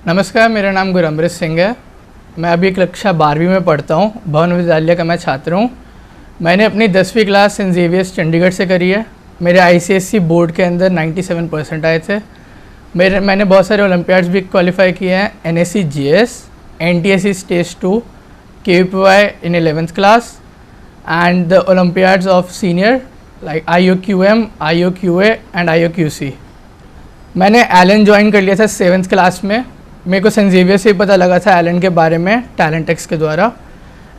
नमस्कार, मेरा नाम गुरअमृत सिंह है। मैं अभी कक्षा 12वीं में पढ़ता हूँ। भवन विद्यालय का मैं छात्र हूँ। मैंने अपनी 10वीं क्लास सेंट ज़ेवियर्स चंडीगढ़ से करी है। मेरे आईसीएसई बोर्ड के अंदर 97% आए थे। मैंने बहुत सारे ओलंपियाड्स भी क्वालिफाई किए हैं, NSC GS, NTSC stage 2, KVPY in 11th class and the Olympiads of senior like IOQM, IOQA and IOQC। मैंने एलन ज्वाइन कर लिया था 7th क्लास में। मेरे को सेंट ज़ेवियर से ही पता लगा था एलन के बारे में टैलेंट एक्स के द्वारा।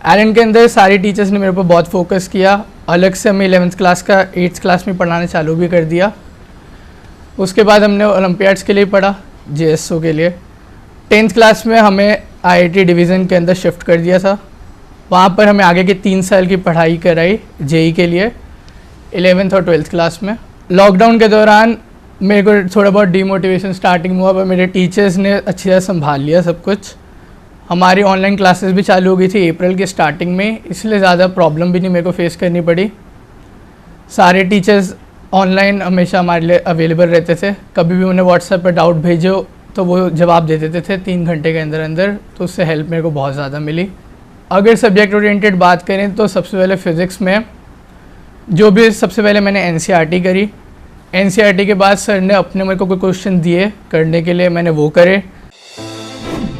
एलन के अंदर सारी टीचर्स ने मेरे पर बहुत फोकस किया। अलग से हमें 11th क्लास का 8th क्लास में पढ़ाना चालू भी कर दिया। उसके बाद हमने ओलंपियाड्स के लिए पढ़ा, JSO के लिए। 10th क्लास में हमें IIT डिवीज़न के अंदर शिफ्ट कर दिया था। वहाँ पर हमें आगे के 3 साल की पढ़ाई कराई जेई के लिए 11th और 12th क्लास में। लॉकडाउन के दौरान मेरे को थोड़ा बहुत डीमोटिवेशन स्टार्टिंग हुआ, पर मेरे टीचर्स ने अच्छी तरह संभाल लिया सब कुछ। हमारी ऑनलाइन क्लासेस भी चालू हो गई थी अप्रैल के स्टार्टिंग में, इसलिए ज़्यादा प्रॉब्लम भी नहीं मेरे को फेस करनी पड़ी। सारे टीचर्स ऑनलाइन हमेशा हमारे लिए अवेलेबल रहते थे। कभी भी उन्हें व्हाट्सएप पर डाउट भेजो तो वो जवाब दे देते थे 3 घंटे के अंदर अंदर, तो उससे हेल्प मेरे को बहुत ज़्यादा मिली। अगर सब्जेक्ट ओरिएंटेड बात करें तो सबसे पहले फ़िज़िक्स में सबसे पहले मैंने NCERT करी। NCERT के बाद सर ने अपने मेरे को कोई क्वेश्चन दिए करने के लिए, मैंने वो करे।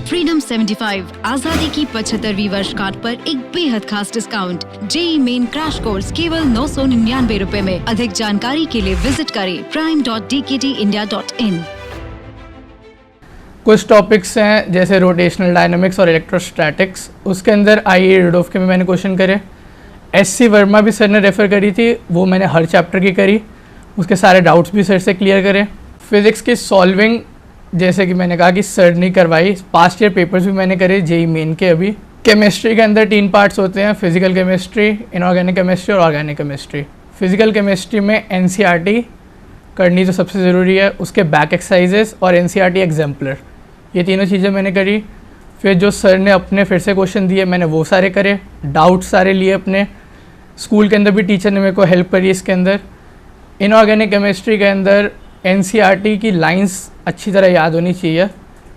फ्रीडम 75 आजादी की 75वीं वर्षगांठ पर एक बेहद खास discount. JEE Main crash course केवल 999 रुपए में। अधिक जानकारी के लिए विजिट करें prime.dktindia.in। कुछ टॉपिक्स हैं जैसे रोटेशनल डायनामिक्स और इलेक्ट्रोस्टैटिक्स, उसके अंदर IE रुडोफ के में मैंने क्वेश्चन करे। SC वर्मा भी सर ने रेफ़र करी थी, वो मैंने हर चैप्टर की करी, उसके सारे डाउट्स भी सर से क्लियर करे। फिज़िक्स की सॉल्विंग जैसे कि मैंने कहा कि सर नहीं करवाई, पास्ट ईयर पेपर्स भी मैंने करे जेई मेन के। अभी केमिस्ट्री के अंदर 3 पार्ट्स होते हैं, फिजिकल केमिस्ट्री, इनऑर्गेनिक केमिस्ट्री और ऑर्गेनिक केमिस्ट्री। फिजिकल केमिस्ट्री में NCERT करनी तो सबसे ज़रूरी है, उसके बैक एक्सरसाइजेस और NCERT एग्जाम्पलर, ये तीनों चीज़ें मैंने करी। फिर जो सर ने अपने फिर से क्वेश्चन दिए मैंने वो सारे करे, डाउट सारे लिए अपने। स्कूल के अंदर भी टीचर ने मेरे को हेल्प करी इसके अंदर। इनऑर्गेनिक केमिस्ट्री के अंदर NCERT की लाइंस अच्छी तरह याद होनी चाहिए,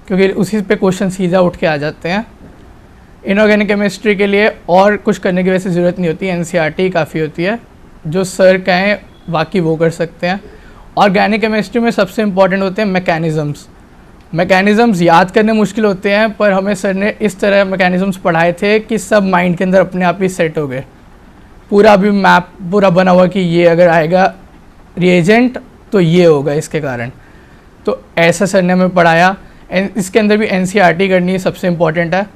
क्योंकि उसी पे क्वेश्चन सीधा उठ के आ जाते हैं। इनऑर्गेनिक केमिस्ट्री के लिए और कुछ करने की वैसे ज़रूरत नहीं होती, NCERT काफ़ी होती है। जो सर कहें बाकी वो कर सकते हैं। ऑर्गेनिक केमिस्ट्री में सबसे इम्पॉर्टेंट होते हैं मैकेनिज़म्स याद करने मुश्किल होते हैं, पर हमें सर ने इस तरह मैकेनिज़म्स पढ़ाए थे कि सब माइंड के अंदर अपने आप ही सेट हो गए। पूरा अभी मैप पूरा बना हुआ कि ये अगर आएगा रिएजेंट तो ये होगा इसके कारण, तो ऐसा सर ने हमें पढ़ाया। इसके अंदर भी NCERT करनी सबसे इम्पॉर्टेंट है।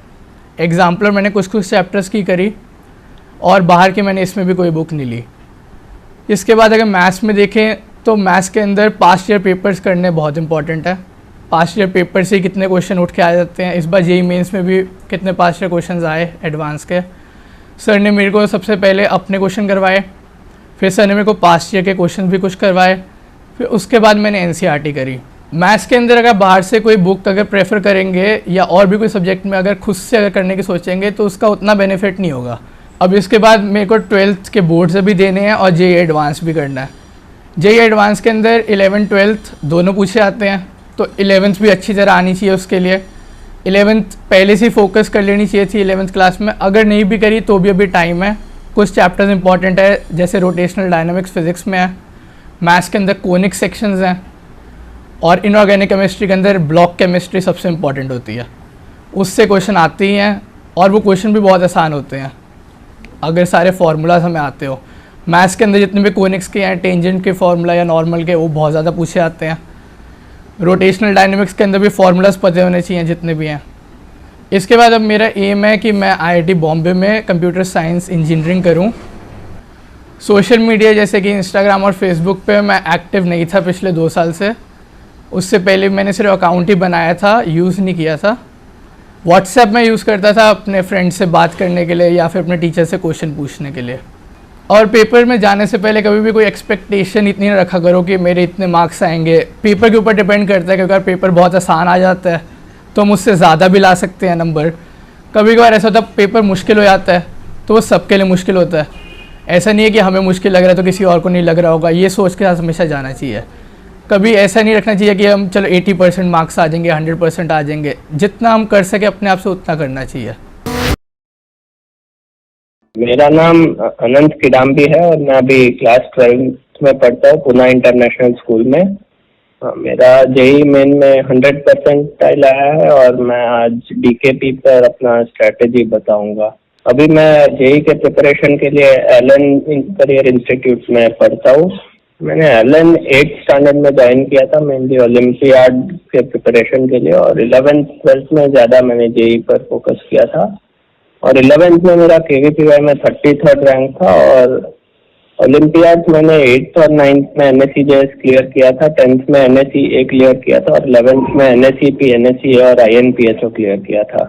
एग्जाम्पलर मैंने कुछ चैप्टर्स की करी और बाहर के मैंने इसमें भी कोई बुक नहीं ली। इसके बाद अगर मैथ्स में देखें तो मैथ्स के अंदर पास्ट ईयर पेपर्स करने बहुत इंपॉर्टेंट है। पास्ट ईयर पेपर से कितने क्वेश्चन उठ के आ जाते हैं। इस बार जेई मेंस में भी कितने पास्ट ईयर क्वेश्चन आए एडवांस के। सर ने मेरे को सबसे पहले अपने क्वेश्चन करवाए, फिर सर ने मेरे को पास्ट ईयर के क्वेश्चन भी कुछ करवाए, फिर उसके बाद मैंने NCERT करी। मैथ्स के अंदर अगर बाहर से कोई बुक अगर प्रेफर करेंगे या और भी कोई सब्जेक्ट में अगर खुद से अगर करने की सोचेंगे तो उसका उतना बेनिफिट नहीं होगा। अब इसके बाद मेरे को 12th के बोर्ड्स भी देने हैं और जेई एडवांस भी करना है। जेई एडवांस के अंदर 11th 12th दोनों पूछे आते हैं, तो 11th भी अच्छी तरह आनी चाहिए। उसके लिए 11th पहले से ही फोकस कर लेनी चाहिए थी 11th क्लास में। अगर नहीं भी करी तो भी अभी टाइम है। कुछ चैप्टर्स इंपॉर्टेंट है जैसे रोटेशनल डायनामिक्स फिज़िक्स में है, मैथ्स के अंदर कोनिक सेक्शंस हैं, और इनऑर्गेनिक केमिस्ट्री के अंदर ब्लॉक केमिस्ट्री सबसे इंपॉर्टेंट होती है। उससे क्वेश्चन आते ही हैं और वो क्वेश्चन भी बहुत आसान होते हैं अगर सारे फार्मूलाज हमें आते हो। मैथ्स के अंदर जितने भी कोनिक्स के हैं, टेंजेंट के फार्मूला या नॉर्मल के, वो बहुत ज़्यादा पूछे आते हैं। रोटेशनल डायनामिक्स के अंदर भी फार्मूलाज पते होने चाहिए जितने भी हैं। इसके बाद अब मेरा एम है कि मैं IIT बॉम्बे में कंप्यूटर साइंस इंजीनियरिंग करूं। सोशल मीडिया जैसे कि इंस्टाग्राम और फेसबुक पे मैं एक्टिव नहीं था पिछले 2 साल से। उससे पहले मैंने सिर्फ अकाउंट ही बनाया था, यूज़ नहीं किया था। व्हाट्सएप में यूज़ करता था अपने फ्रेंड से बात करने के लिए या फिर अपने टीचर से क्वेश्चन पूछने के लिए। और पेपर में जाने से पहले कभी भी कोई एक्सपेक्टेशन इतनी ना रखा करो कि मेरे इतने मार्क्स आएंगे। पेपर के ऊपर डिपेंड करता है, क्योंकि अगर पेपर बहुत आसान आ जाता है तो हम उससे ज़्यादा भी ला सकते हैं नंबर। कभी कभार ऐसा होता है पेपर मुश्किल हो जाता है तो वो सबके लिए मुश्किल होता है। ऐसा नहीं है कि हमें मुश्किल लग रहा है तो किसी और को नहीं लग रहा होगा, ये सोच के साथ हमेशा जाना चाहिए। कभी ऐसा नहीं रखना चाहिए कि हम चलो 80% मार्क्स आ जाएंगे, 100% आ जाएंगे। जितना हम कर सके अपने आप से उतना करना चाहिए। मेरा नाम अनंत किडाम्बी है और मैं अभी क्लास 12 में पढ़ता हूँ पुणे इंटरनेशनल स्कूल में। मेरा जेई मेन में 100% आया है और मैं आज डीकेपी पर अपना स्ट्रेटेजी बताऊंगा। अभी मैं जेई के प्रिपरेशन के लिए एलन करियर इंस्टीट्यूट में पढ़ता हूँ। मैंने एलन 8th स्टैंडर्ड में ज्वाइन किया था, मेनली ओलंपियाड के प्रिपरेशन के लिए, और 11th 12th में ज़्यादा मैंने जेई पर फोकस किया था। और 11th में मेरा केवीपीवाई में 33rd रैंक था और ओलंपियाड मैंने 8th और 9th में NSCJS क्लियर किया था, 10th में NSCA क्लियर किया था और 11th में NSCP, NSCA और INPHO क्लियर किया था।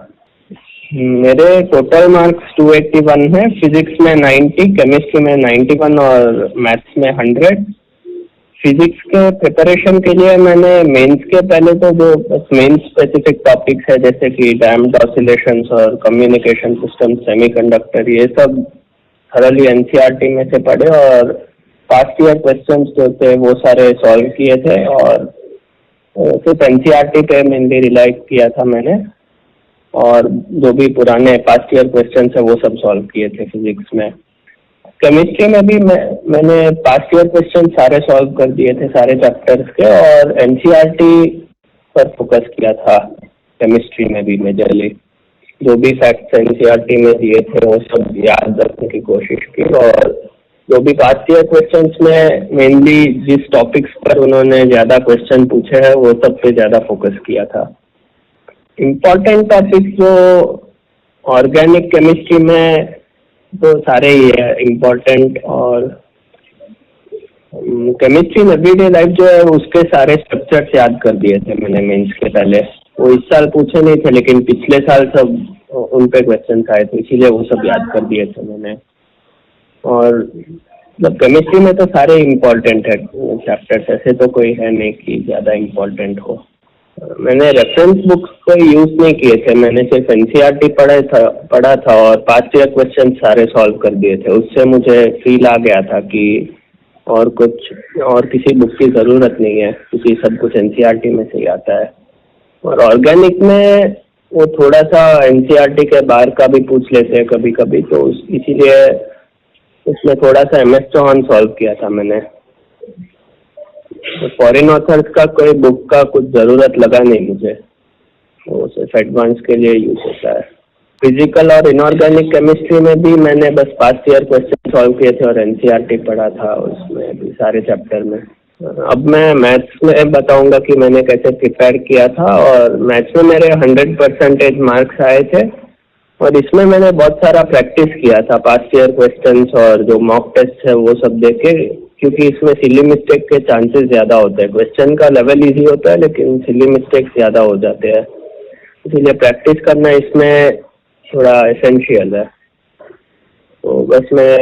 मेरे टोटल मार्क्स 281 है। फिजिक्स में 90, केमिस्ट्री में 91 और मैथ्स में 100। फिजिक्स के प्रिपरेशन के लिए मैंने मेंस के पहले तो जो मेन स्पेसिफिक टॉपिक्स है जैसे कि डैम्प्ड ऑसिलेशंस और कम्युनिकेशन सिस्टम, सेमीकंडक्टर, ये सब थरली एनसीईआरटी में से पढ़े और पास्ट ईयर क्वेश्चंस जो थे वो सारे सॉल्व किए थे और सिर्फ एनसीईआरटी पे मेनली रिलाई किया था मैंने, और जो भी पुराने पास्ट ईयर क्वेश्चंस है वो सब सॉल्व किए थे फिजिक्स में। केमिस्ट्री में भी मैंने पास्ट ईयर क्वेश्चन सारे सॉल्व कर दिए थे सारे चैप्टर्स के, और एनसीईआरटी पर फोकस किया था केमिस्ट्री में भी मेजरली। जो भी फैक्ट्स एनसीईआरटी में दिए थे वो सब याद रखने की कोशिश की, और जो भी पास्ट ईयर क्वेश्चंस में मेनली जिस टॉपिक्स पर उन्होंने ज़्यादा क्वेश्चन पूछे हैं वो सब पे ज़्यादा फोकस किया था। इम्पॉर्टेंट टॉपिक्स जो ऑर्गेनिक केमिस्ट्री में तो सारे ही है इम्पोर्टेंट, और केमिस्ट्री इन एवरीडे लाइफ जो है उसके सारे स्ट्रक्चर्स याद कर दिए थे मैंने मेंस के पहले। वो इस साल पूछे नहीं थे लेकिन पिछले साल सब उन पे क्वेश्चन आए थे, इसीलिए वो सब याद कर दिए थे मैंने। और मतलब केमिस्ट्री में तो सारे इम्पोर्टेंट है चैप्टर्स, ऐसे तो कोई है नहीं कि ज़्यादा इम्पोर्टेंट हो। मैंने रेफरेंस बुक्स को यूज़ नहीं किए थे, मैंने सिर्फ एनसीईआरटी पढ़ा था और पास्ट ईयर क्वेश्चन सारे सॉल्व कर दिए थे। उससे मुझे फील आ गया था कि और किसी बुक की ज़रूरत नहीं है क्योंकि सब कुछ एनसीईआरटी में से ही आता है। और ऑर्गेनिक में वो थोड़ा सा एनसीईआरटी के बाहर का भी पूछ लेते हैं कभी कभी, तो इसीलिए उसमें थोड़ा सा MS चौहान सॉल्व किया था मैंने। फॉरेन ऑथर्स का कोई बुक का कुछ ज़रूरत लगा नहीं मुझे, वो सिर्फ एडवांस के लिए यूज होता है। फिजिकल और इनऑर्गेनिक केमिस्ट्री में भी मैंने बस पास्ट ईयर क्वेश्चन सॉल्व किए थे और एनसीईआरटी पढ़ा था उसमें भी सारे चैप्टर में। अब मैं मैथ्स में बताऊंगा कि मैंने कैसे प्रिपेयर किया था, और मैथ्स में मेरे 100% मार्क्स आए थे और इसमें मैंने बहुत सारा प्रैक्टिस किया था पास्ट ईयर क्वेश्चंस और जो मॉक टेस्ट है वो सब देखे, क्योंकि इसमें सिली मिस्टेक के चांसेस ज़्यादा होते हैं। क्वेश्चन का लेवल इजी होता है लेकिन सिली मिस्टेक ज़्यादा हो जाते हैं, इसीलिए प्रैक्टिस करना इसमें थोड़ा एसेंशियल है। तो बस मैं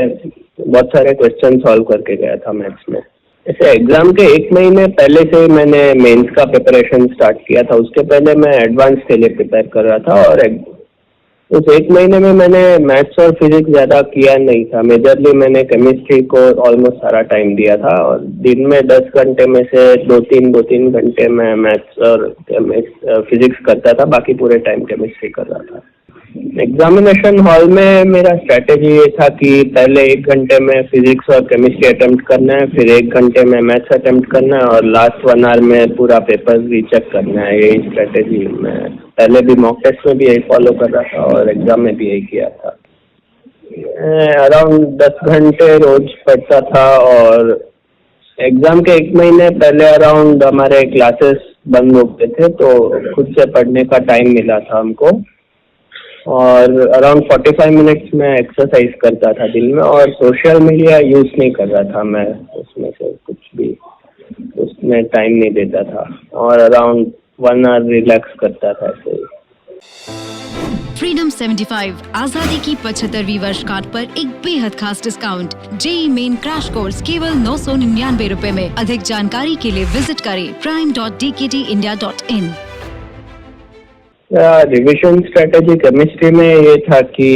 बहुत सारे क्वेश्चन सॉल्व करके गया था मैथ्स में। ऐसे एग्ज़ाम के 1 महीने पहले से ही मैंने मेंस का प्रिपरेशन स्टार्ट किया था। उसके पहले मैं एडवांस के लिए प्रिपेयर कर रहा था और उस 1 महीने में मैंने मैथ्स और फिजिक्स ज़्यादा किया नहीं था। मेजरली मैंने केमिस्ट्री को ऑलमोस्ट सारा टाइम दिया था और दिन में 10 घंटे में से 2-3 घंटे मैं मैथ्स और फिजिक्स करता था, बाकी पूरे टाइम केमिस्ट्री कर रहा था। एग्जामिनेशन हॉल में मेरा स्ट्रैटेजी ये था कि पहले 1 घंटे में फिजिक्स और केमिस्ट्री अटेम्प्ट करना है, फिर 1 घंटे में मैथ्स अटेम्प्ट करना है और लास्ट 1 आवर में पूरा पेपर रीचेक करना है। यही स्ट्रैटेजी मैं पहले भी मॉक टेस्ट में भी यही फॉलो कर रहा था और एग्जाम में भी यही किया था। अराउंड 10 घंटे रोज पढ़ता था और एग्जाम के 1 महीने पहले अराउंड हमारे क्लासेस बंद हो गए थे तो खुद से पढ़ने का टाइम मिला था हमको, और अराउंड 45 मिनट्स में एक्सरसाइज करता था दिन में, और सोशल मीडिया यूज़ नहीं कर रहा था मैं, उसमें से कुछ भी उसमें टाइम नहीं देता था, और अराउंड 1 आवर रिलैक्स करता था ऐसे ही। फ्रीडम 75 आजादी की 75वीं वर्षगांठ पर एक बेहद खास discount. JEE Main crash course केवल 999 रुपए में। अधिक जानकारी के लिए विजिट करें prime.dktindia.in। रिविजन स्ट्रेटेजी केमिस्ट्री में ये था कि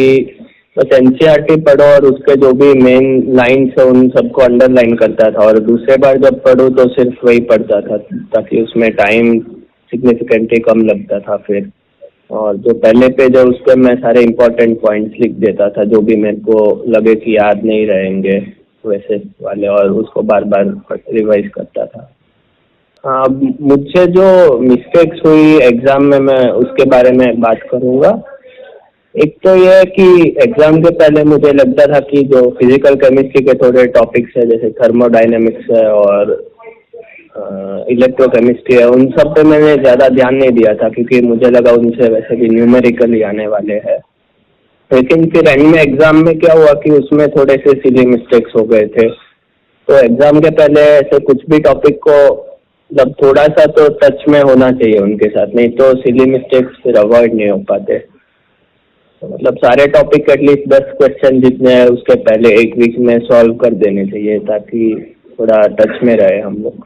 बस एनसीईआरटी पढ़ो और उसके जो भी मेन लाइन्स है उन सबको अंडरलाइन करता था, और दूसरे बार जब पढ़ूँ तो सिर्फ वही पढ़ता था, ताकि उसमें टाइम सिग्निफिकेंटली कम लगता था फिर। और जो पहले पेज है उस पर मैं सारे इम्पोर्टेंट पॉइंट्स लिख देता था, जो भी मेरे को लगे कि याद नहीं रहेंगे वैसे वाले, और उसको बार बार रिवाइज करता था। हाँ, मुझसे जो मिस्टेक्स हुई एग्ज़ाम में मैं उसके बारे में बात करूँगा। एक तो यह है कि एग्ज़ाम के पहले मुझे लगता था कि जो फिजिकल केमिस्ट्री के थोड़े टॉपिक्स है, जैसे थर्मोडायनेमिक्स है और इलेक्ट्रोकेमिस्ट्री है, उन सब पे मैंने ज़्यादा ध्यान नहीं दिया था, क्योंकि मुझे लगा उनसे वैसे भी न्यूमेरिकली आने वाले हैं। लेकिन फिर एंड में एग्ज़ाम में क्या हुआ कि उसमें थोड़े से सिली मिस्टेक्स हो गए थे। तो एग्ज़ाम के पहले ऐसे कुछ भी टॉपिक को मतलब थोड़ा सा तो टच में होना चाहिए उनके साथ, नहीं तो सिली मिस्टेक्स फिर अवॉइड नहीं हो पाते। तो मतलब सारे टॉपिक एटलीस्ट 10 क्वेश्चन जितने हैं उसके पहले एक वीक में सॉल्व कर देने चाहिए, ताकि थोड़ा टच में रहे हम लोग।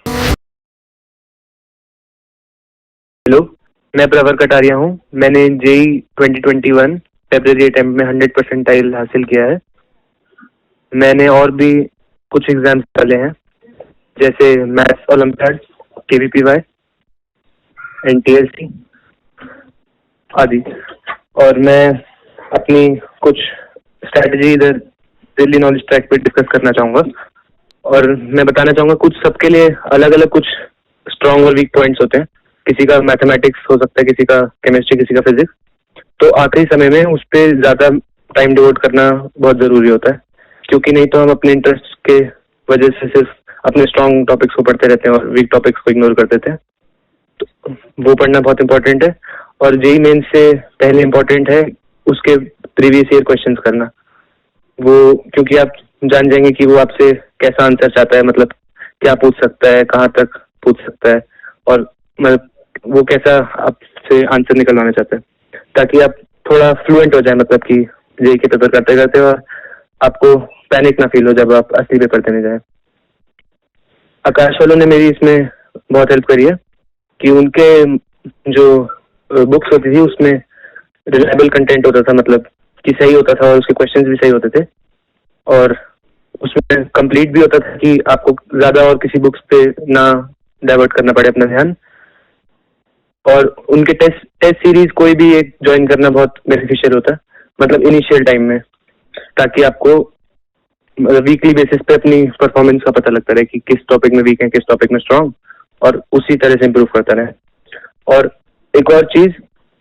हेलो, मैं प्रवर कटारिया हूँ। मैंने जेई 2021 फेब्रुअरी अटेम्प्ट में 100 परसेंटाइल हासिल किया है। मैंने और भी कुछ एग्जाम्स डाले हैं, जैसे मैथ्स ओलंपियाड, KVPY, NTLC आदि। और मैं अपनी कुछ स्ट्रैटेजी इधर दिल्ली नॉलेज ट्रैक पे डिस्कस करना चाहूँगा। और मैं बताना चाहूँगा कुछ सबके लिए अलग अलग कुछ स्ट्रॉन्ग और वीक पॉइंट्स होते हैं। किसी का मैथमेटिक्स हो सकता है, किसी का केमिस्ट्री, किसी का फिजिक्स। तो आखिरी समय में उस पर ज़्यादा टाइम डिवोट करना बहुत ज़रूरी होता है, क्योंकि नहीं तो हम अपने इंटरेस्ट के वजह से सिर्फ अपने स्ट्रॉन्ग टॉपिक्स को पढ़ते रहते हैं और वीक टॉपिक्स को इग्नोर कर देते हैं। तो वो पढ़ना बहुत इंपॉर्टेंट है। और जेई मेन से पहले इंपॉर्टेंट है उसके प्रीवियस ईयर क्वेश्चंस करना, वो क्योंकि आप जान जाएंगे कि वो आपसे कैसा आंसर चाहता है, मतलब क्या पूछ सकता है, कहाँ तक पूछ सकता है, और मतलब वो कैसा आपसे आंसर निकलवाना चाहता है, ताकि आप थोड़ा फ्लुएंट हो जाए, मतलब कि जेई के पेपर करते करते, और आपको पैनिक ना फील हो जब आप असली पेपर देने जाए। आकाश वालों ने मेरी इसमें बहुत हेल्प करी है कि उनके जो बुक्स होती थी उसमें रिलायबल कंटेंट होता था, मतलब कि सही होता था, और उसके क्वेश्चंस भी सही होते थे, और उसमें कंप्लीट भी होता था कि आपको ज़्यादा और किसी बुक्स पे ना डाइवर्ट करना पड़े अपना ध्यान। और उनके टेस्ट सीरीज कोई भी एक ज्वाइन करना बहुत बेनिफिशियल होता है, मतलब इनिशियल टाइम में, ताकि आपको वीकली बेसिस पे अपनी परफॉर्मेंस का पता लगता रहे कि किस टॉपिक में वीक है, किस टॉपिक में स्ट्रांग, और उसी तरह से इम्प्रूव करता रहे। और एक और चीज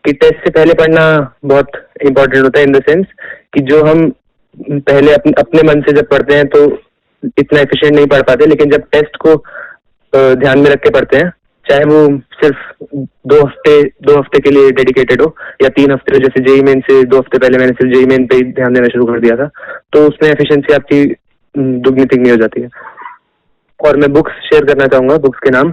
कि टेस्ट से पहले पढ़ना बहुत इंपॉर्टेंट होता है, इन द सेंस कि जो हम पहले अपने मन से जब पढ़ते हैं तो इतना एफिशिएंट नहीं पढ़ पाते, लेकिन जब टेस्ट को ध्यान में रख के पढ़ते हैं, चाहे वो सिर्फ 2 हफ्ते के लिए डेडिकेटेड हो या 3 हफ्ते, जैसे जेई मेन से 2 हफ्ते पहले मैंने सिर्फ जेई मेन पे ही ध्यान देना शुरू कर दिया था, तो उसमें एफिशिएंसी आपकी दुगनी तिगनी हो जाती है। और मैं बुक्स शेयर करना चाहूंगा, बुक्स के नाम।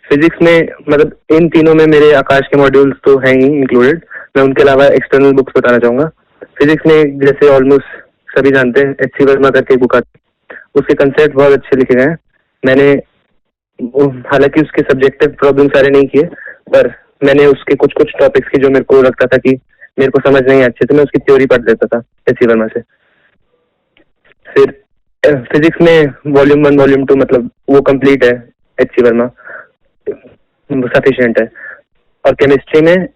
फिजिक्स में मतलब इन तीनों में मेरे आकाश के मॉड्यूल्स तो हैं ही इंक्लूडेड, मैं उनके अलावा एक्सटर्नल बुक्स बताना चाहूंगा। फिजिक्स में जैसे ऑलमोस्ट सभी जानते हैं HC वर्मा करके एक बुक आती है, उसके कंसेप्ट बहुत अच्छे लिखे गए हैं। मैंने हालांकि उसके सब्जेक्टिव प्रॉब्लम सारे नहीं किए, पर मैंने उसके कुछ कुछ टॉपिक्स की जो मेरे को लगता था कि मेरे को समझ नहीं अच्छे, तो मैं उसकी थ्योरी पढ़ देता था HC वर्मा से। फिर फिजिक्स में वॉल्यूम 1 वॉल्यूम 2 मतलब वो कंप्लीट है, HC वर्मा सफिशिएंट है। और केमिस्ट्री में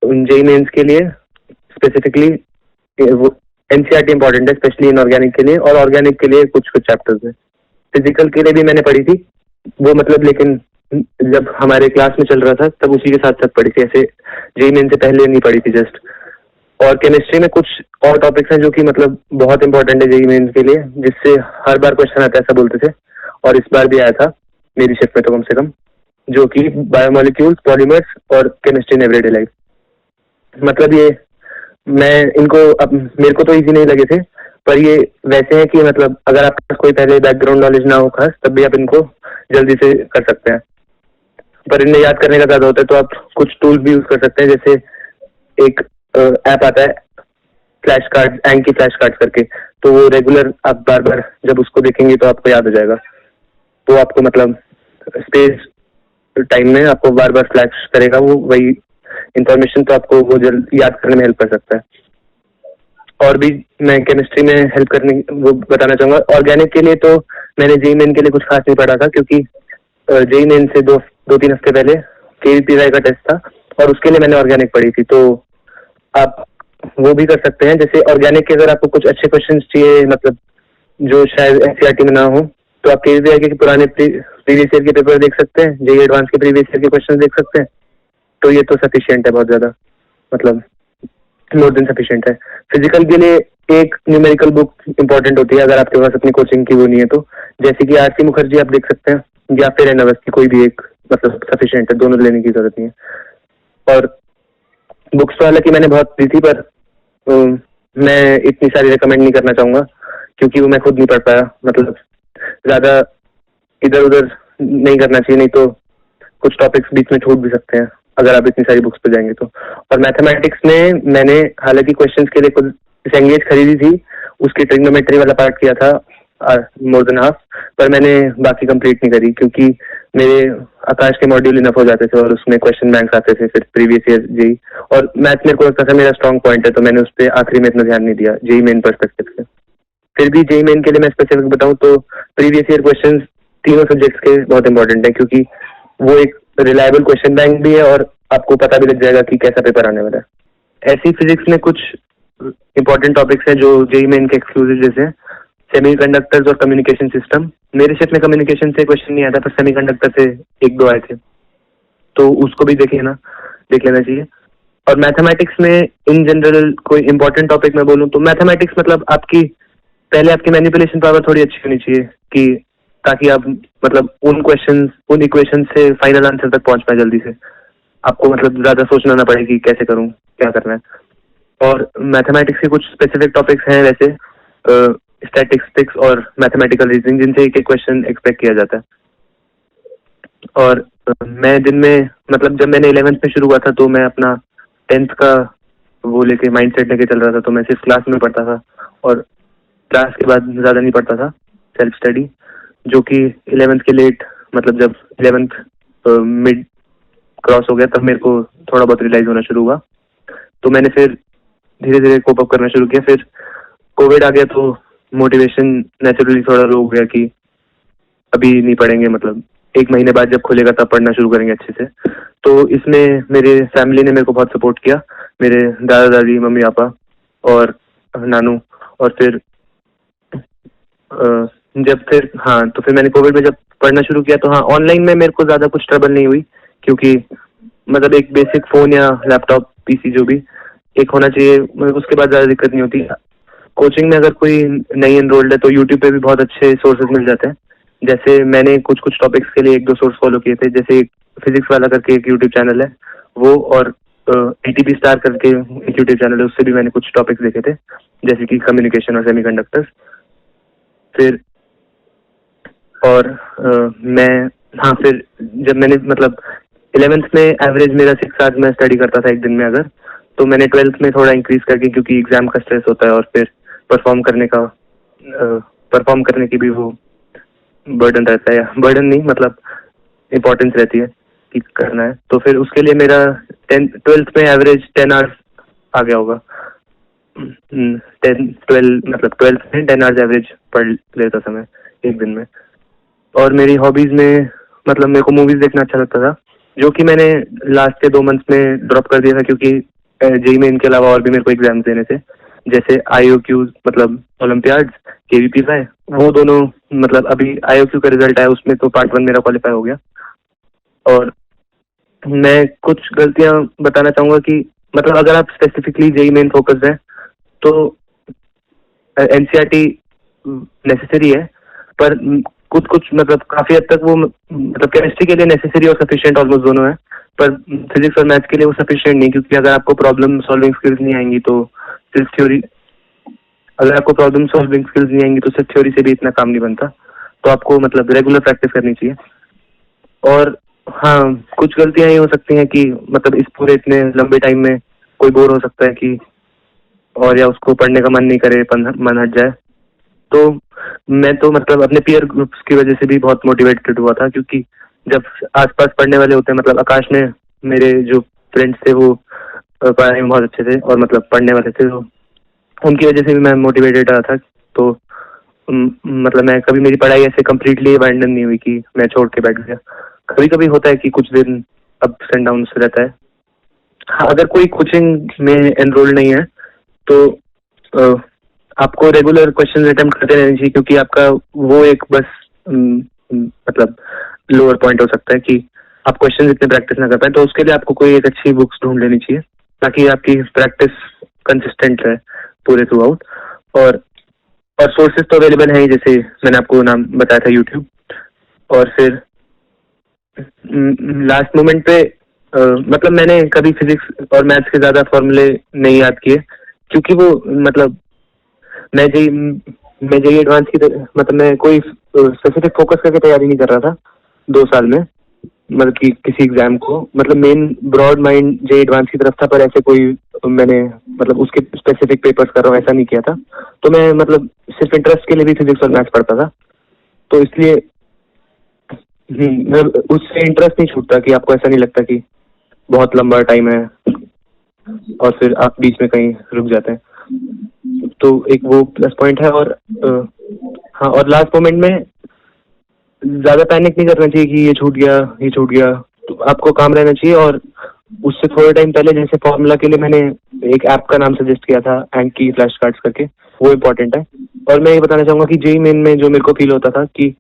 जेई मेंस के लिए स्पेसिफिकली वो एनसीईआरटी इंपॉर्टेंट है, स्पेशली इनऑर्गेनिक के लिए, और ऑर्गेनिक के लिए कुछ कुछ चैप्टर्स है। फिजिकल के लिए भी मैंने पढ़ी थी वो, मतलब लेकिन जब हमारे क्लास में चल रहा था तब उसी के साथ साथ पढ़ी थी, ऐसे जेई मेन से पहले नहीं पढ़ी थी जस्ट। और केमिस्ट्री में कुछ और टॉपिक्स हैं जो कि मतलब बहुत इंपॉर्टेंट है जेई मेन के लिए, जिससे हर बार क्वेश्चन आता है, ऐसा बोलते थे, और इस बार भी आया था मेरी शिफ्ट में तो कम से कम, जो कि बायोमोलिक्यूल्स, पॉलीमर्स और केमिस्ट्री इन एवरीडे लाइफ। मतलब ये मैं इनको अब मेरे को तो इजी नहीं लगे थे, पर ये वैसे हैं कि मतलब अगर आपके पास कोई पहले बैकग्राउंड नॉलेज ना हो खास, तब भी आप इनको जल्दी से कर सकते हैं। पर इन्हें याद करने का ज्यादा होता है, तो आप कुछ टूल भी यूज कर सकते हैं, जैसे एक ऐप आता है फ्लैश कार्ड, एंकी फ्लैश कार्ड करके, तो वो रेगुलर आप बार बार जब उसको देखेंगे तो आपको याद हो जाएगा। तो आपको मतलब स्पेस टाइम में आपको बार बार फ्लैश करेगा वो वही इंफॉर्मेशन, तो आपको वो जल्द याद करने में हेल्प कर सकता है। और भी मैं केमिस्ट्री में हेल्प करने वो बताना चाहूँगा। ऑर्गेनिक के लिए तो मैंने जेई मेन के लिए कुछ खास नहीं पढ़ा था, क्योंकि जेई मेन से दो तीन हफ्ते पहले केवीपीवाई का टेस्ट था और उसके लिए मैंने ऑर्गेनिक पढ़ी थी। तो आप वो भी कर सकते हैं। जैसे ऑर्गेनिक के अगर आपको कुछ अच्छे क्वेश्चन चाहिए, मतलब जो शायद एनसीईआरटी में ना हो, तो आप केवीपीवाई के पुराने प्रीवियस ईयर के पेपर देख सकते हैं, जेई एडवांस के प्रीवियस ईयर के क्वेश्चन देख सकते हैं। तो ये तो सफिशिएंट है, बहुत ज्यादा, मतलब मोर देन सफिशिएंट है। फिजिकल के लिए एक न्यूमेरिकल बुक इंपॉर्टेंट होती है, अगर आपके पास अपनी कोचिंग की वो नहीं है तो, जैसे कि आरसी मुखर्जी आप देख सकते हैं, या फिर एन अवस्थी, कोई भी एक मतलब सफिशिएंट है, दोनों लेने की जरूरत नहीं है। और बुक्स तो हालांकि मैंने बहुत दी थी, पर मैं इतनी सारी रिकमेंड नहीं करना चाहूंगा, क्योंकि वो मैं खुद नहीं पढ़ पाया। मतलब ज्यादा इधर उधर नहीं करना चाहिए, नहीं तो कुछ टॉपिक्स बीच में छूट भी सकते हैं अगर आप इतनी सारी बुक्स पे जाएंगे तो। और मैथमेटिक्स में मैंने हालांकि क्वेश्चंस के लिए कुछ लैंग्वेज खरीदी थी, उसकी ट्रिग्नोमेट्री वाला पार्ट किया था मोर देन हाफ, पर मैंने बाकी कंप्लीट नहीं करी, क्योंकि मेरे आकाश के मॉड्यूल इनफ हो जाते थे और उसमें क्वेश्चन बैंक्स आते थे फिर प्रीवियस ईयर जेई, और मैथ मेरे को लगता था मेरा स्ट्रॉन्ग पॉइंट है, तो मैंने उस पर आखिरी में इतना ध्यान नहीं दिया जेई मेन परस्पेक्टिव से। फिर भी जेई मेन के लिए मैं स्पेसिफिक बताऊं तो प्रीवियस ईयर क्वेश्चन तीनों सब्जेक्ट्स के बहुत इंपॉर्टेंट है, क्योंकि वो एक रिलायबल क्वेश्चन बैंक भी है और आपको पता भी लग जाएगा कि कैसा पेपर आने वाला है। ऐसी फिजिक्स में कुछ इंपॉर्टेंट टॉपिक्स हैं जो जेई मेन के एक्सक्लूसिव, जैसे सेमीकंडक्टर्स और कम्युनिकेशन सिस्टम। मेरे शिफ्ट में कम्युनिकेशन से क्वेश्चन नहीं आया था, पर सेमीकंडक्टर से एक दो आए थे, तो उसको भी देख लेना चाहिए। और मैथमेटिक्स में इन जनरल कोई इंपॉर्टेंट टॉपिक मैं बोलूँ तो मैथमेटिक्स मतलब आपकी मैनिपुलेशन पावर थोड़ी अच्छी होनी चाहिए, कि ताकि आप मतलब उन इक्वेशन से फाइनल आंसर तक पहुंच पाए जल्दी से, आपको मतलब ज्यादा सोचना ना पड़े कि कैसे करूं, क्या करना है। और मैथमेटिक्स के कुछ स्पेसिफिक टॉपिक्स हैं, वैसे स्टैटिस्टिक्स और मैथमेटिकल रीजनिंग, जिनसे एक एक क्वेश्चन एक्सपेक्ट किया जाता है। और मैं दिन में मतलब जब मैंने 11th में शुरू हुआ था, तो मैं अपना 10th का वो लेके माइंडसेट लेके चल रहा था, तो मैं सिर्फ क्लास में पढ़ता था और क्लास के बाद ज्यादा नहीं पढ़ता था, सेल्फ स्टडी, जो कि 11th के लेट, मतलब जब 11th मिड क्रॉस हो गया तब मेरे को थोड़ा बहुत रियलाइज होना शुरू हुआ। तो मैंने फिर धीरे धीरे कोप अप करना शुरू किया। फिर कोविड आ गया तो मोटिवेशन नेचुरली थोड़ा लो हो गया कि अभी नहीं पढ़ेंगे, मतलब 1 महीने बाद जब खुलेगा तब पढ़ना शुरू करेंगे अच्छे से। तो इसमें मेरे फैमिली ने मेरे को बहुत सपोर्ट किया, मेरे दादा दादी, मम्मी पापा और नानू। और फिर तो फिर मैंने कोविड में जब पढ़ना शुरू किया तो ऑनलाइन में मेरे को ज्यादा कुछ ट्रबल नहीं हुई, क्योंकि मतलब एक बेसिक फोन या लैपटॉप पीसी जो भी एक होना चाहिए, मतलब उसके बाद ज्यादा दिक्कत नहीं होती। कोचिंग में अगर कोई नई एनरोल्ड है तो यूट्यूब पे भी बहुत अच्छे सोर्सेज मिल जाते हैं। जैसे मैंने कुछ टॉपिक्स के लिए 1-2 सोर्स फॉलो किए थे, जैसे फिजिक्स वाला करके एक यूट्यूब चैनल है वो, और एटीपी स्टार करके एक यूट्यूब चैनल है, उससे भी मैंने कुछ टॉपिक्स देखे थे, जैसे कि कम्युनिकेशन और सेमीकंडक्टर्स। फिर और फिर जब मैंने मतलब 11th में एवरेज मेरा 6 आवर्स में स्टडी करता था एक दिन में अगर, तो मैंने 12th में थोड़ा इंक्रीज करके, क्योंकि एग्जाम का स्ट्रेस होता है और फिर परफॉर्म करने की भी वो बर्डन रहता है, या बर्डन नहीं मतलब इम्पोर्टेंस रहती है कि करना है, तो फिर उसके लिए मेरा 12th में एवरेज 10 आवर्स आ गया होगा। 12th में 10 आवर्स एवरेज पढ़ लेता था मैं एक दिन में। और मेरी हॉबीज में मतलब मेरे को मूवीज देखना अच्छा लगता था, जो कि मैंने लास्ट के 2 मंथ्स में ड्रॉप कर दिया था, क्योंकि जेई मेन के अलावा और भी मेरे को एग्जाम देने थे, जैसे IOQ मतलब ओलंपियाड्स, KVPY, वो दोनों। मतलब अभी IOQ का रिजल्ट आया, उसमें तो पार्ट 1 मेरा क्वालिफाई हो गया। और मैं कुछ गलतियां बताना चाहूंगा कि मतलब अगर आप स्पेसिफिकली जेई मेन फोकस्ड है तो एनसीईआरटी नेसेसरी है, पर कुछ मतलब काफी हद तक वो मतलब केमिस्ट्री के लिए नेसेसरी और सफिशिएंट ऑलमोस्ट दोनों है, पर फिजिक्स और मैथ्स के लिए वो सफिशिएंट नहीं, क्योंकि अगर आपको प्रॉब्लम सॉल्विंग स्किल्स नहीं आएंगी तो सिर्फ थ्योरी सिर्फ थ्योरी से भी इतना काम नहीं बनता। तो आपको मतलब रेगुलर प्रैक्टिस करनी चाहिए। और कुछ गलतियां ये हो सकती हैं कि मतलब इस पूरे इतने लंबे टाइम में कोई बोर हो सकता है कि, और या उसको पढ़ने का मन नहीं करे, मन हट जाए। तो मैं तो मतलब अपने पीयर ग्रुप्स की वजह से भी बहुत मोटिवेटेड हुआ था, क्योंकि जब आसपास पढ़ने वाले होते हैं, मतलब आकाश में मेरे जो फ्रेंड्स थे वो पढ़ाई में बहुत अच्छे थे और मतलब पढ़ने वाले थे, तो उनकी वजह से भी मैं मोटिवेटेड रहा था। तो मतलब मैं कभी, मेरी पढ़ाई ऐसे कम्प्लीटली अबैंडन नहीं हुई कि मैं छोड़ के बैठ गया। कभी कभी होता है कि कुछ दिन अप्स एंड डाउन्स रहता है। हाँ, अगर कोई कोचिंग में एनरोल नहीं है तो आपको रेगुलर क्वेश्चन अटेम्प्ट करते रहने चाहिए, क्योंकि आपका वो एक बस मतलब लोअर पॉइंट हो सकता है कि आप क्वेश्चन इतने प्रैक्टिस ना कर पाए। तो उसके लिए आपको कोई एक अच्छी बुक्स ढूंढ लेनी चाहिए ताकि आपकी प्रैक्टिस कंसिस्टेंट रहे पूरे थ्रू आउट। और सोर्सेज तो अवेलेबल है ही, जैसे मैंने आपको नाम बताया था, यूट्यूब। और फिर लास्ट मोमेंट पे मतलब मैंने कभी फिजिक्स और मैथ्स के ज्यादा फॉर्मूले नहीं याद किए, क्योंकि वो मतलब मैं जेई एडवांस की मतलब मैं कोई स्पेसिफिक फोकस करके तैयारी नहीं कर रहा था 2 साल में, मतलब कि किसी एग्जाम को, मतलब main broad mind JEE advance की तरफ था, पर ऐसे कोई मैंने मतलब उसके स्पेसिफिक पेपर्स कर रहा हूँ ऐसा नहीं किया था। तो मैं मतलब सिर्फ इंटरेस्ट के लिए भी फिजिक्स और मैथ्स पढ़ता था। तो इसलिए उससे इंटरेस्ट नहीं छूटता कि आपको ऐसा नहीं लगता कि बहुत लंबा टाइम है और फिर आप बीच में कहीं रुक जाते हैं। तो एक वो प्लस पॉइंट है। और हाँ, और लास्ट मोमेंट में ज्यादा पैनिक नहीं करना चाहिए कि ये छूट गया। तो आपको काम रहना चाहिए। और उससे थोड़े टाइम पहले जैसे फॉर्मूला के लिए मैंने एक ऐप का नाम सजेस्ट किया था, एंकी फ्लैश कार्ड्स करके, वो इम्पोर्टेंट है। और मैं ये बताना चाहूंगा कि जेई मेन में जो मेरे को फील होता था कि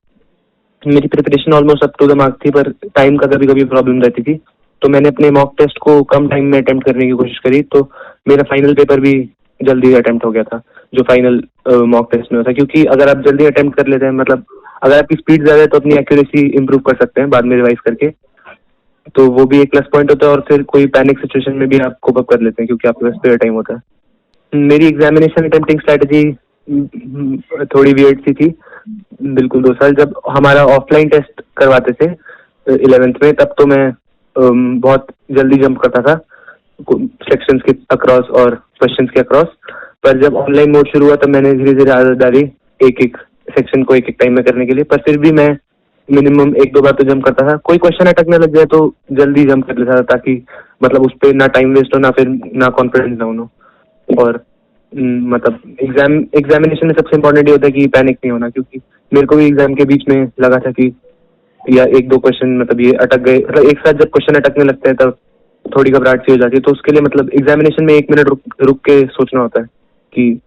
मेरी preparation almost up to the mark थी, पर टाइम का कभी कभी प्रॉब्लम रहती थी। तो मैंने अपने मॉक टेस्ट को कम टाइम में अटेम्प्ट करने की कोशिश करी, तो मेरा फाइनल पेपर भी जल्दी अटेम्प्ट हो गया था, जो फाइनल मॉक टेस्ट में होता है। क्योंकि अगर आप जल्दी अटेम्प्ट कर लेते हैं, मतलब अगर आपकी स्पीड ज्यादा है, तो अपनी एक्यूरेसी इंप्रूव कर सकते हैं बाद में रिवाइज करके। तो वो भी एक प्लस पॉइंट होता है। और फिर कोई पैनिक सिचुएशन में भी आप कोप अप कर लेते हैं, क्योंकि आपके पास स्पेयर टाइम होता है। मेरी एग्जामिनेशन अटेम्प्टिंग स्ट्रैटेजी थोड़ी वियर्ड सी थी बिल्कुल 2 साल। जब हमारा ऑफलाइन टेस्ट करवाते थे 11th में, तब तो मैं बहुत जल्दी जंप करता था सेक्शंस के अक्रॉस और क्वेश्चंस के अक्रॉस। पर जब ऑनलाइन मोड शुरू हुआ, तब मैंने धीरे धीरे आदत डाली एक एक सेक्शन को एक एक टाइम में करने के लिए। पर फिर भी मैं मिनिमम 1-2 बार तो जंप करता था। कोई क्वेश्चन अटकने लग जाए तो जल्दी जंप कर लेता था, ताकि मतलब उस पर ना टाइम वेस्ट हो, ना फिर ना कॉन्फिडेंस डाउन हो। और मतलब एग्जामिनेशन में सबसे इम्पोर्टेंट ये होता है कि पैनिक नहीं होना, क्योंकि मेरे को भी एग्जाम के बीच में लगा था कि या 1-2 क्वेश्चन मतलब ये अटक गए। मतलब एक साथ जब क्वेश्चन अटकने लगते हैं तब थोड़ी घबराहट सी हो जाती है। तो उसके लिए मतलब एग्जामिनेशन में 1 मिनट रुक के सोचना होता है कि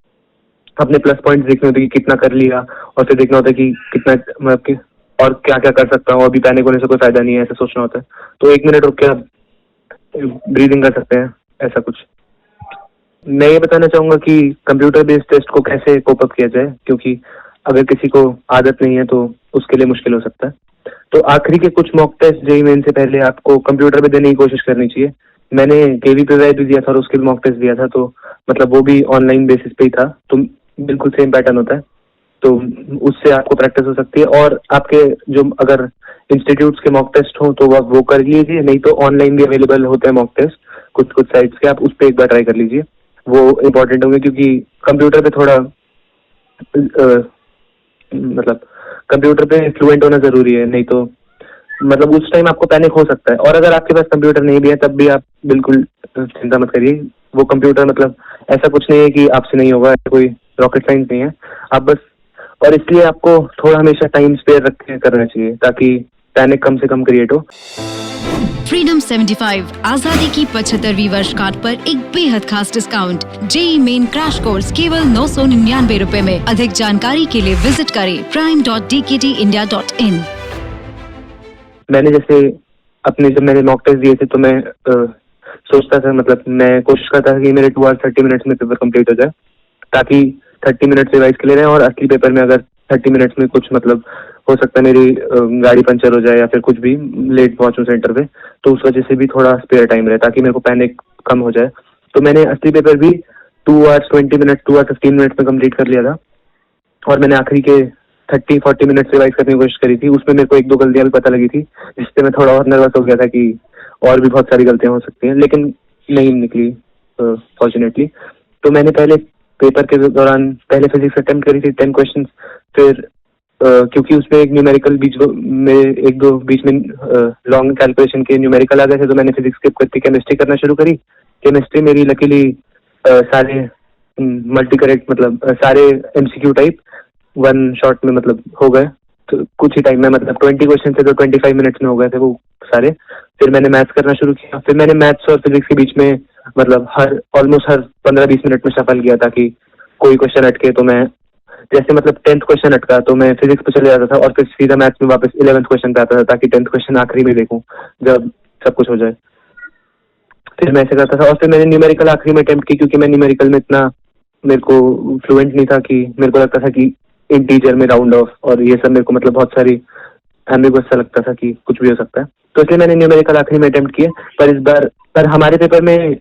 अपने प्लस पॉइंट देखने होते हैं कि कितना कर लिया, और फिर देखना होता है कि कितना मतलब और क्या क्या कर सकता हूँ, अभी पैनिक होने से कोई फायदा नहीं है, ऐसा सोचना होता है। तो 1 मिनट रुक के आप ब्रीदिंग कर सकते हैं, ऐसा कुछ। मैं ये बताना चाहूंगा कि कंप्यूटर बेस्ड टेस्ट को कैसे कोप अप किया जाए, क्योंकि अगर किसी को आदत नहीं है तो उसके लिए मुश्किल हो सकता है। तो आखिरी के कुछ मॉक टेस्ट जेईई मेन से पहले आपको कंप्यूटर पे देने की कोशिश करनी चाहिए। मैंने केवीपीवाई भी दिया था और उसके भी मॉक टेस्ट दिया था, तो मतलब वो भी ऑनलाइन बेसिस पे ही था, तो बिल्कुल सेम पैटर्न होता है। तो उससे आपको प्रैक्टिस हो सकती है। और आपके जो अगर इंस्टीट्यूट्स के मॉक टेस्ट हो तो आप वो कर लीजिए, नहीं तो ऑनलाइन भी अवेलेबल होते हैं मॉक टेस्ट कुछ साइट्स के, आप उस पर एक बार ट्राई कर लीजिए। वो इम्पोर्टेंट होंगे, क्योंकि कंप्यूटर पे थोड़ा मतलब कंप्यूटर पे फ्लुएंट होना जरूरी है, नहीं तो मतलब उस टाइम आपको पैनिक हो सकता है। और अगर आपके पास कंप्यूटर नहीं भी है, तब भी आप बिल्कुल चिंता मत करिए। वो कंप्यूटर मतलब ऐसा कुछ नहीं है कि आपसे नहीं होगा, कोई रॉकेट साइंस नहीं है। आप बस, और इसलिए आपको थोड़ा हमेशा टाइम स्पेयर रख के करना चाहिए, ताकि पैनिक कम से कम क्रिएट हो। फ्रीडम 75 आजादी की 75वीं वर्षगांठ पर एक बेहद खास discount. JEE main crash course केवल 999 रुपए में। अधिक जानकारी के लिए विजिट करें prime.dktindia.in। मैंने जैसे जब मैंने मॉक टेस्ट दिए थे, तो मैं सोचता था, मतलब मैं कोशिश करता था कि मेरे 2 hours 30 minutes में पेपर कंप्लीट हो जाए, ताकि 30 मिनट्स रिवाइज के लिए रहे। और असली पेपर में अगर 30 मिनट्स में कुछ मतलब हो सकता है मेरी गाड़ी पंचर हो जाए या फिर कुछ भी लेट पहुंचूं सेंटर पे, तो उस वजह से भी थोड़ा स्पेयर टाइम रहे, ताकि मेरे को पैनिक कम हो जाए। तो मैंने असली पेपर भी 2 hours 20 minutes 2 hours 15 minutes में कंप्लीट कर लिया था। और मैंने आखिरी के 30-40 मिनट्स रिवाइज करने की कोशिश करी थी। उसमें मेरे को 1-2 गलतियां भी पता लगी थी, जिससे मैं थोड़ा और नर्वस हो गया था कि और भी बहुत सारी गलतियां हो सकती हैं, लेकिन नहीं निकली फॉर्चुनेटली। तो मैंने पहले पेपर के दौरान पहले फिजिक्स अटेम्प्ट करी थी 10 क्वेश्चन। फिर क्योंकि उसमें एक न्यूमेरिकल बीच में 1-2 बीच में लॉन्ग कैलकुलेशन के न्यूमेरिकल आ गए थे, तो मैंने फिजिक्स स्किप करके केमिस्ट्री करना शुरू करी। केमिस्ट्री मेरी लकीली सारे मल्टी करेक्ट मतलब सारे MCQ टाइप 1 शॉट में मतलब हो गए, तो कुछ ही टाइम में मतलब 20 क्वेश्चन थे तो 25 मिनट्स में हो गए थे वो सारे। फिर मैंने मैथ्स करना शुरू किया, फिर मैंने मैथ्स और फिजिक्स के बीच में मतलब ऑलमोस्ट हर 15-20 मिनट में शफल किया, ताकि कोई क्वेश्चन अटके तो मैं जैसे मतलब 10th क्वेश्चन अटका तो मैं फिजिक्स पे चले जाता था और फिर सीधा मैथ्स में वापस 11th क्वेश्चन पे आता था, ताकि 10th क्वेश्चन आखिरी में देखूं जब सब कुछ हो जाए। फिर मैं ऐसे करता था और फिर मैंने न्यूमेरिकल आखिरी में अटेम्प्ट की, क्योंकि मैं न्यूमेरिकल में इतना मेरे को फ्लुएंट नहीं था, कि मेरे को लगता था कि इंटीजर में राउंड ऑफ और ये सब मेरे को मतलब बहुत सारी एम्बिगुअस सा लगता था कि कुछ भी हो सकता है, तो इसलिए मैंने न्यूमेरिकल आखिरी में अटेम्प्ट किए। पर इस बार हमारे पेपर में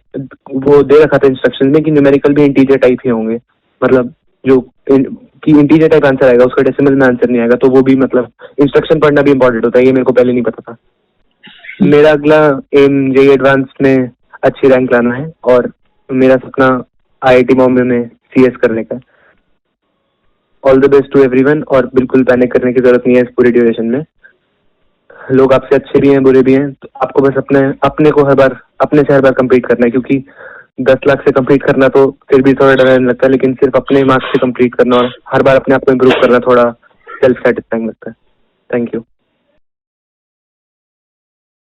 वो दे रखा था इंस्ट्रक्शन में कि न्यूमेरिकल भी इंटीजर टाइप ही होंगे, मतलब जो कि इंटीजर टाइप आंसर आएगा, उसका डेसिमल में आंसर नहीं आएगा, तो वो भी मतलब इंस्ट्रक्शन पढ़ना भी इंपॉर्टेंट होता है, ये मेरे को पहले नहीं पता था। मेरा अगला एम JEE एडवांस में अच्छी रैंक लाना है और मेरा सपना IIT बॉम्बे में CS करने का। All the best to everyone, और बिल्कुल पैनिक करने की जरूरत नहीं है इस पूरी ड्यूरेशन में। लोग आपसे अच्छे भी हैं बुरे भी हैं, तो आपको बस अपने को अपने से हर बार कम्पीट करना है, क्योंकि 10 लाख से कम्पीट करना तो फिर भी थोड़ा डर लगता है, लेकिन सिर्फ अपने मार्क्स से कम्पीट करना और हर बार अपने आप को इम्प्रूव करना थोड़ा सेल्फ सेटिस्फाइंग लगता है। Thank you.